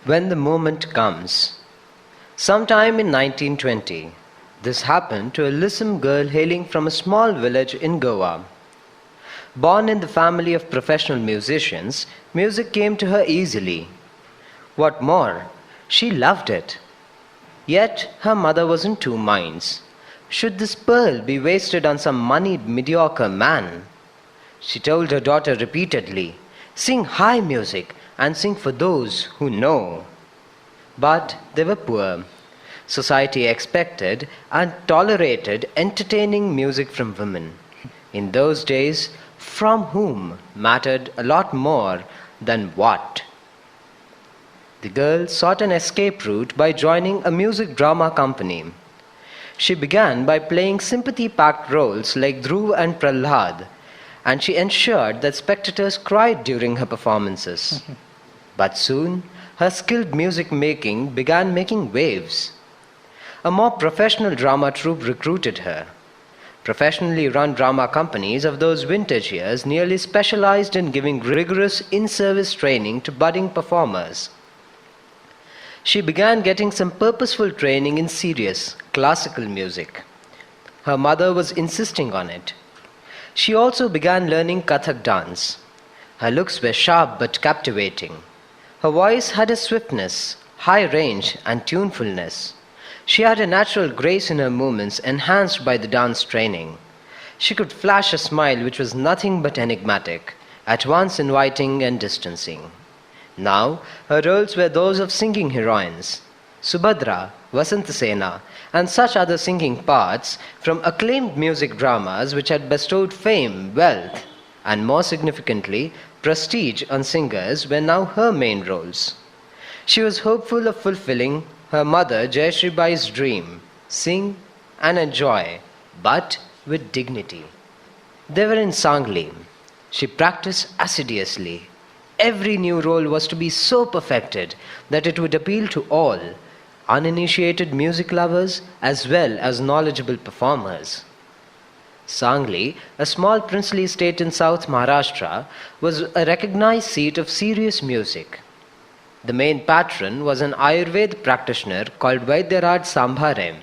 when the moment comes. Sometime in 1920, this happened to a lissom girl hailing from a small village in Goa. Born in the family of professional musicians, music came to her easily. What more, she loved it. Yet her mother was in two minds. Should this pearl be wasted on some moneyed, mediocre man? She told her daughter repeatedly, "Sing high music and sing for those who know." But they were poor. Society expected and tolerated entertaining music from women. In those days, from whom mattered a lot more than what. The girl sought an escape route by joining a music drama company. She began by playing sympathy-packed roles like Dhruv and Prahlad, and she ensured that spectators cried during her performances. But soon, her skilled music making began making waves. A more professional drama troupe recruited her. Professionally run drama companies of those vintage years nearly specialized in giving rigorous in-service training to budding performers. She began getting some purposeful training in serious, classical music. Her mother was insisting on it. She also began learning Kathak dance. Her looks were sharp but captivating. Her voice had a swiftness, high range, and tunefulness. She had a natural grace in her movements enhanced by the dance training. She could flash a smile which was nothing but enigmatic, at once inviting and distancing. Now, her roles were those of singing heroines, Subhadra, Vasantasena, and such other singing parts from acclaimed music dramas which had bestowed fame, wealth, and more significantly, prestige on singers were now her main roles. She was hopeful of fulfilling her mother Jayashree Bai's dream, sing and enjoy, but with dignity. They were in Sangli. She practiced assiduously. Every new role was to be so perfected that it would appeal to all, uninitiated music lovers as well as knowledgeable performers. Sangli, a small princely state in South Maharashtra, was a recognized seat of serious music. The main patron was an Ayurveda practitioner called Vaidyaraj Sambhare.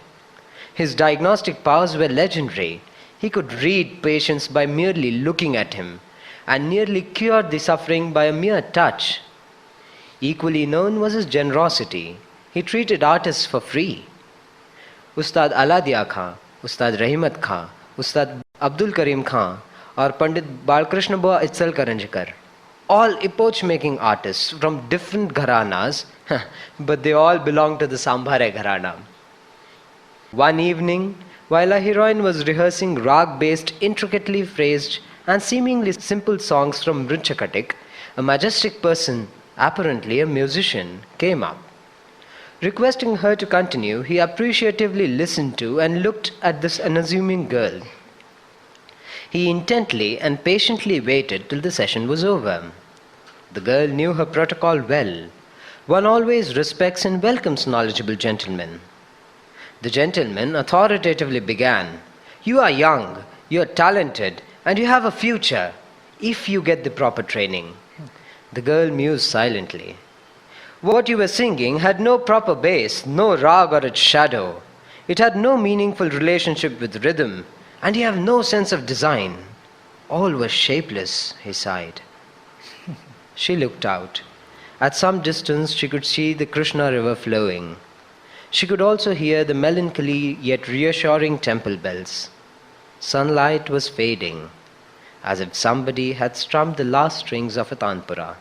His diagnostic powers were legendary. He could read patients by merely looking at him, and nearly cured the suffering by a mere touch. Equally known was his generosity. He treated artists for free. Ustad Alladiya Khan, Ustad Rahimat Khan, Ustad Abdul Karim Khan, or Pandit Balkrishna Bua Itzal Karanjikar. All epoch-making artists from different gharanas, but they all belonged to the Sambhare gharana. One evening, while a heroine was rehearsing rag-based, intricately phrased and seemingly simple songs from Mrichakatik, a majestic person, apparently a musician, came up. Requesting her to continue, he appreciatively listened to and looked at this unassuming girl. He intently and patiently waited till the session was over. The girl knew her protocol well. One always respects and welcomes knowledgeable gentlemen. The gentleman authoritatively began, "You are young, you are talented, and you have a future, if you get the proper training." The girl mused silently. What you were singing had no proper bass, no rag or its shadow. It had no meaningful relationship with rhythm, and you have no sense of design. All was shapeless, he sighed. She looked out. At some distance she could see the Krishna river flowing. She could also hear the melancholy yet reassuring temple bells. Sunlight was fading, as if somebody had strummed the last strings of a tanpura.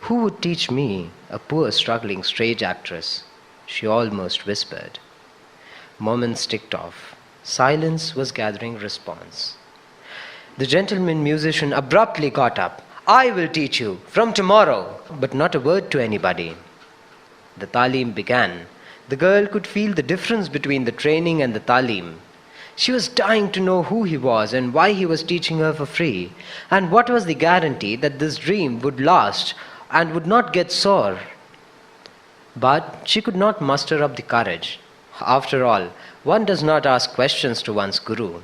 Who would teach me, a poor struggling stage actress? She almost whispered. Moments ticked off. Silence was gathering response. The gentleman musician abruptly got up. "I will teach you, from tomorrow," but not a word to anybody. The talim began. The girl could feel the difference between the training and the talim. She was dying to know who he was and why he was teaching her for free, and what was the guarantee that this dream would last and would not get sore. But she could not muster up the courage. After all, one does not ask questions to one's guru.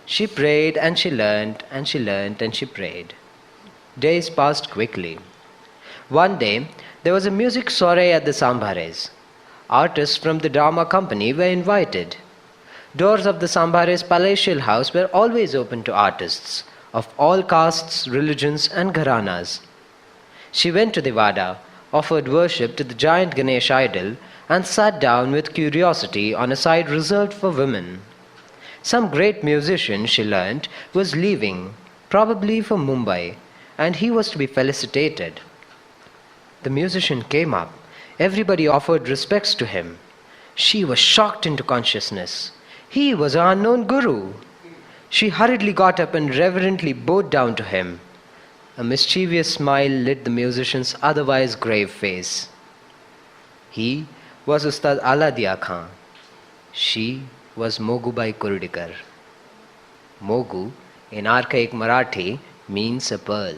She prayed and she learned and she learned and she prayed. Days passed quickly. One day, there was a music soiree at the Sambhares. Artists from the drama company were invited. Doors of the Sambhares palatial house were always open to artists of all castes, religions, and gharanas. She went to the Vada, offered worship to the giant Ganesh idol, and sat down with curiosity on a side reserved for women. Some great musician, she learnt, was leaving, probably for Mumbai, and he was to be felicitated. The musician came up. Everybody offered respects to him. She was shocked into consciousness. He was an unknown guru. She hurriedly got up and reverently bowed down to him. A mischievous smile lit the musician's otherwise grave face. He was Ustad Alladiya Khan. She was Mogubai Kurdikar. Mogu, in archaic Marathi, means a pearl.